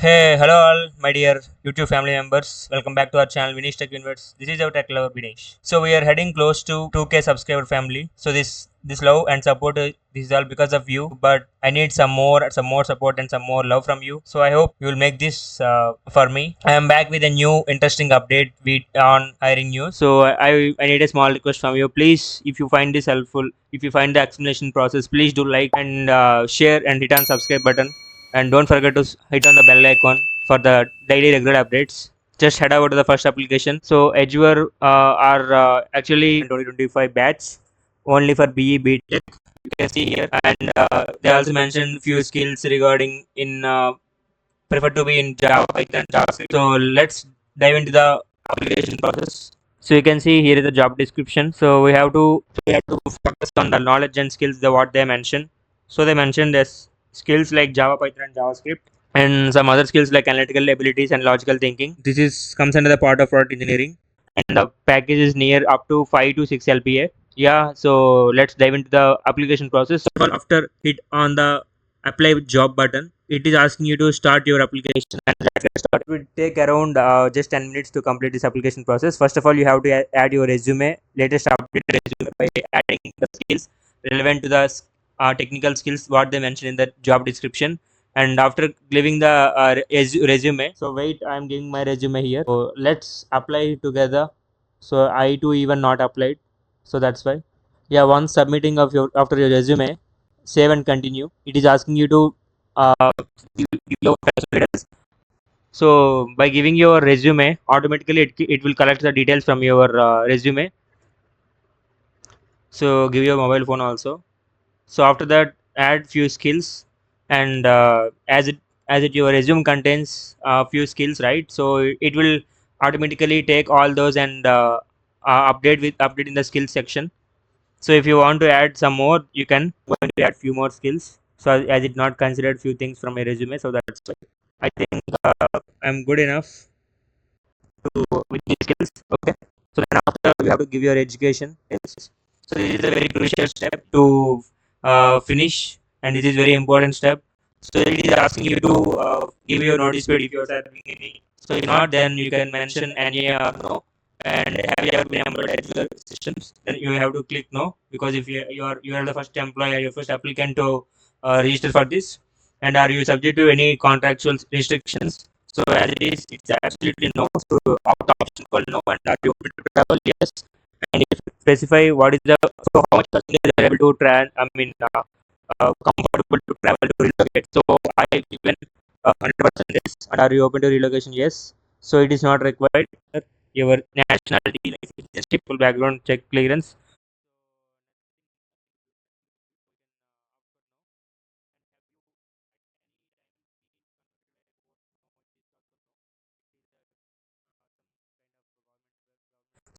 Hey, hello all, my dear YouTube family members. Welcome back to our channel, Vinish Tech Universe. This is our tech lover, Vinesh. So we are heading close to 2K subscriber family. So this love and support, this is all because of you. But I need some more support and some more love from you. So I hope you will make this for me. I am back with a new interesting update on hiring news. So I need a small request from you, please. If you find this helpful, if you find the explanation process, please do like and share and hit on subscribe button, and don't forget to hit on the bell icon for the daily regular updates. Just head over to the first application. So Edgeware are actually 2025 batch only for BE BTech. You can see here, and they also mentioned few skills regarding in prefer to be in Java, Python, JavaScript. So let's dive into the application process. So you can see here is the job description. So we have to focus on the knowledge and skills the what they mentioned. So they mentioned this skills like Java, Python, and JavaScript, and some other skills like analytical abilities and logical thinking. This is comes under the part of product engineering, and the package is near up to 5 to 6 LPA. Yeah, so let's dive into the application process. So after hit on the apply job button, it is asking you to start your application, and let's get started. It will take around just 10 minutes to complete this application process. First of all, you have to add your resume, latest updated resume, by adding the skills relevant to the technical skills what they mentioned in the job description. And after giving the resume, so wait, I'm giving my resume here. So let's apply together. So I too even not applied, so that's why. Yeah, once submitting of your after your resume, save and continue. It is asking you to give your personal details. So by giving your resume, automatically it will collect the details from your resume. So give your mobile phone also. So after that, add few skills, and as it your resume contains few skills, right? So it will automatically take all those and update in the skills section. So if you want to add some more, you can going to add few more skills. So as it not considered few things from my resume, so that's why I think I'm good enough to with these skills. Okay. So then after you have to give your education. Yes. So this is a very crucial step to finish, and this is very important step. So it is asking you to give your notice period if you are serving any. So if not, then you can mention any or no. And have you ever been employed at your systems? Then you have to click no, because if you are the first employee or your first applicant to register for this, and are you subject to any contractual restrictions? So as it is, it's absolutely no. So opt option called no, and are you able to travel? Yes. And if you specify what is the so how much percentage you are able to comfortable to travel to relocate. So I given 100%. And are you open to relocation? Yes. So it is not required. Your nationality, like citizenship, full background check clearance.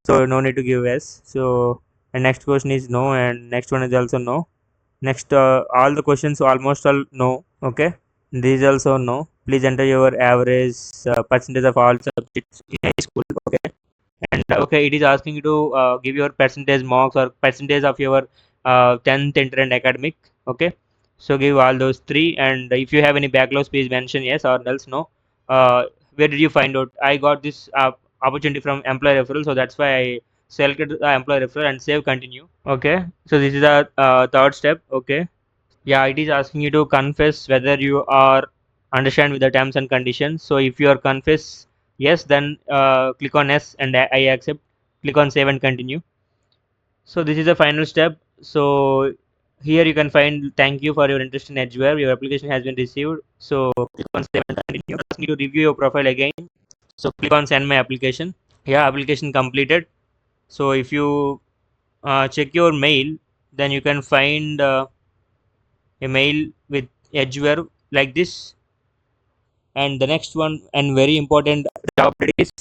So no need to give yes. So and next question is no, and next one is also no. Next, all the questions almost all no. Okay, these also no. Please enter your average percentage of all subjects in high school. Okay, and okay, it is asking you to give your percentage marks or percentage of your 10th inter and academic. Okay, so give all those three, and if you have any backlogs, please mention yes or else no. Where did you find out? I got this opportunity from employer referral, so that's why I selected the employer referral and save continue. Okay, so this is the third step. Okay, yeah, it is asking you to confess whether you are understand with the terms and conditions. So if you are confess yes, then click on yes and I accept. Click on save and continue. So this is the final step. So here you can find thank you for your interest in Edgeware. Your application has been received. So click on save and continue. Ask me to review your profile again. So click on send my application. Yeah, application completed. So if you check your mail, then you can find a mail with Edgeware like this. And the next one and very important job is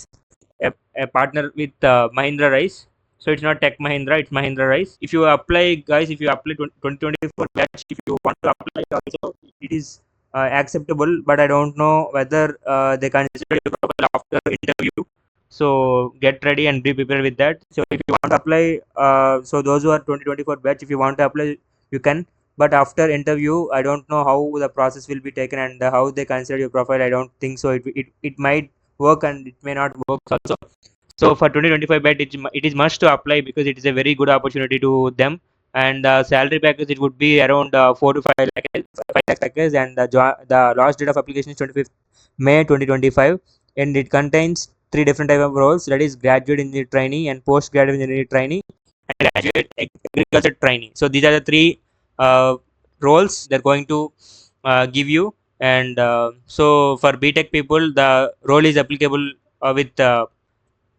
a partner with Mahindra Rise. So it's not Tech Mahindra, it's Mahindra Rise. If you apply, guys, if you apply 2024 batch, if you want to apply also, it is acceptable. But I don't know whether they consider your profile after interview. So get ready and be prepared with that. So if you want to apply, so those who are 2024 batch, if you want to apply, you can. but after interview I don't know how the process will be taken and how they consider your profile. I don't think so it might work and it may not work also. So for 2025 bet, it is must to apply because it is a very good opportunity to them. And salary package it would be around 4 to 5 lakh, 5 lakh package, and the last date of application is 25th May 2025, and it contains three different type of roles, that is graduate engineer trainee and postgraduate engineer trainee and graduate agriculture trainee. So these are the three roles they're going to give you. And so for BTech people, the role is applicable with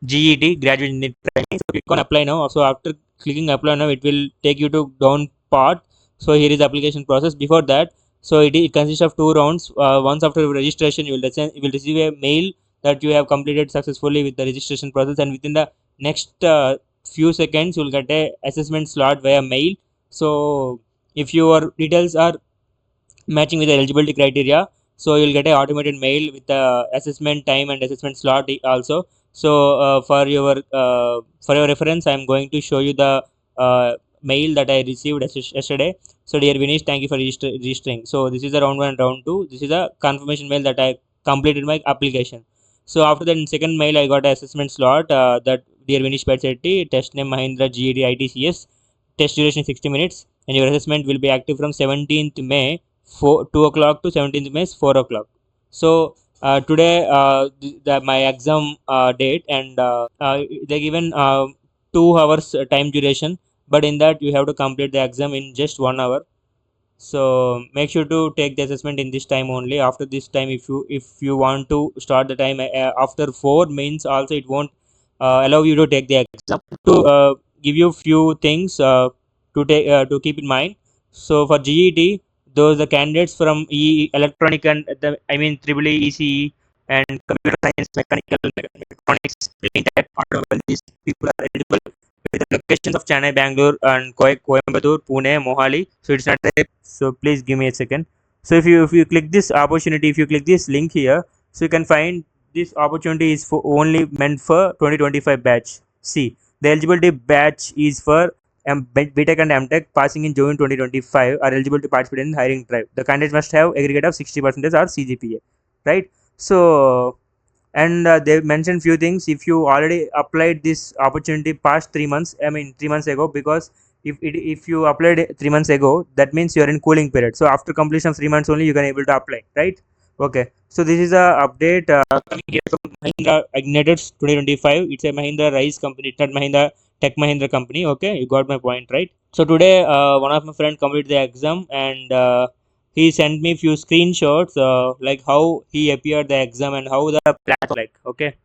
GET, graduate engineering training. So click on apply now. So after clicking apply now, it will take you to down part. So here is the application process. Before that, so it consists of two rounds. Once after registration, you will receive a mail that you have completed successfully with the registration process, and within the next few seconds, you will get a assessment slot via mail. So if your details are matching with the eligibility criteria, so you'll get a automated mail with the assessment time and assessment slot also. So for your reference, I'm going to show you the mail that I received yesterday. So dear Vinesh, thank you for registering. So this is the round one and round two. This is a confirmation mail that I completed my application. So after that, in second mail I got an assessment slot, that dear Vinesh Petsetti, test name Mahindra GED ITCS, test duration 60 minutes, and your assessment will be active from 17th May 2 o'clock to 17th May 4 o'clock. So today my exam date, and they given 2 hours time duration, but in that you have to complete the exam in just 1 hour. So make sure to take the assessment in this time only. After this time, if you want to start the time after 4 means also, it won't allow you to take the exam. To give you few things to keep in mind. So for GET, those the candidates from electronic and I mean triple ECE and computer science, mechanical, electronics, tech, automobile, these people are eligible with the locations of Chennai, Bangalore, and Coimbatore, Pune, Mohali. So it's not there. So please give me a second. So if you click this opportunity, if you click this link here, so you can find this opportunity is for only meant for 2025 batch. See, the eligibility batch is for BTech and MTech passing in June 2025 are eligible to participate in hiring drive. The candidates must have aggregate of 60% or CGPA, right? So and they mentioned few things. If you already applied this opportunity past 3 months, I mean 3 months ago, because if you applied it 3 months ago, that means you are in cooling period. So after completion of 3 months only you can able to apply, right? Okay, so this is a update coming here from Mahindra Igniteds 2025. It's a Mahindra Rise company, it's not Mahindra Tech Mahindra company. Okay, you got my point, right? So today one of my friend completed the exam, and he sent me few screenshots like how he appeared the exam and how the platform like. Okay,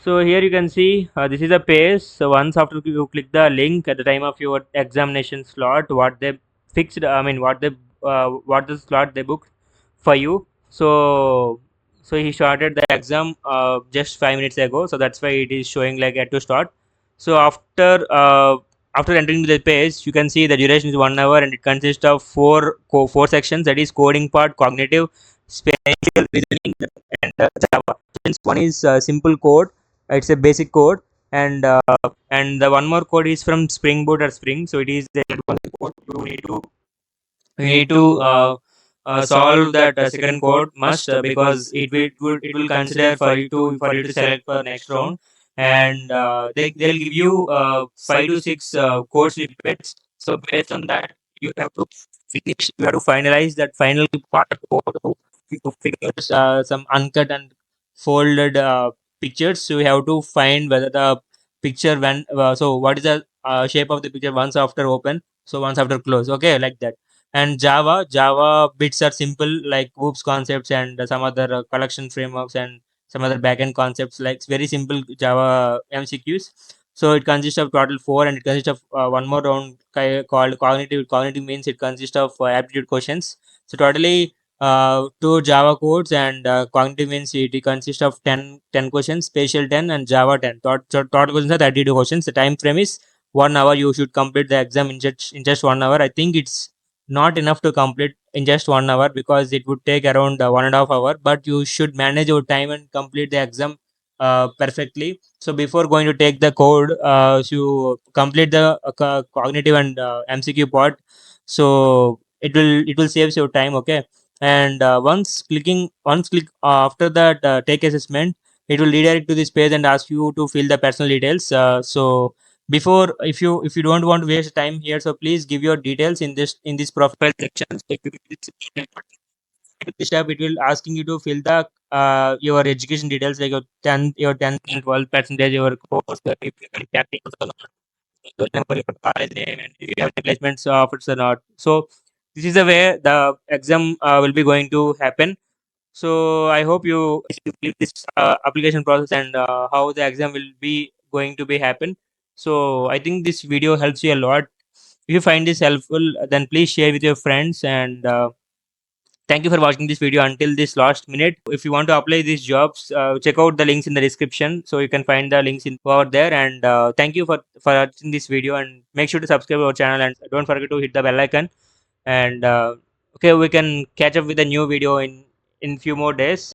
so here you can see this is a page. So once after you click the link at the time of your examination slot, what they fixed, I mean what the slot they booked for you. So he started the exam just 5 minutes ago, so that's why it is showing like at to start. So after entering the page, you can see the duration is 1 hour and it consists of four sections, that is coding part, cognitive, spatial reasoning, and Java. Since one is simple code, it's a basic code, and the one more code is from Spring Boot or Spring. So it is the code you need to solve that second code must, because it will consider for you to select for next round. And they'll give you 5 to 6 code snippets. So based on that, you have to finalize that final part of the code to figure some uncut and folded pictures. So we have to find whether the picture when so what is the shape of the picture once after open, so once after close. Okay, like that. And Java bits are simple, like whoops concepts and some other collection frameworks and some other backend concepts, like it's very simple Java MCQs. So it consists of total four, and it consists of one more round called cognitive means it consists of aptitude questions. So totally two Java codes, and cognitive means it consists of 10 questions, spatial 10 and Java 10. Total questions are 32 questions. The time frame is 1 hour. You should complete the exam in just 1 hour. I think it's not enough to complete in just 1 hour, because it would take around 1.5 hours, but you should manage your time and complete the exam perfectly. So before going to take the code, so you complete the cognitive and MCQ part. So it will saves your time. Okay, and once click after that take assessment, it will redirect to this page and ask you to fill the personal details. So before, if you don't want to waste time here, so please give your details in this profile section. So if you this step, it will asking you to fill the your education details, like your 10th and 12th percentage, your course, your number, your college name, and if you have any placements offers or not. So this is the way the exam will be going to happen. So I hope you click this application process and how the exam will be going to be happen. So I think this video helps you a lot. If you find this helpful, then please share with your friends, and thank you for watching this video until this last minute. If you want to apply these jobs, check out the links in the description. So you can find the links in over there. And thank you for watching this video. And make sure to subscribe our channel and don't forget to hit the bell icon. And okay, we can catch up with a new video in few more days.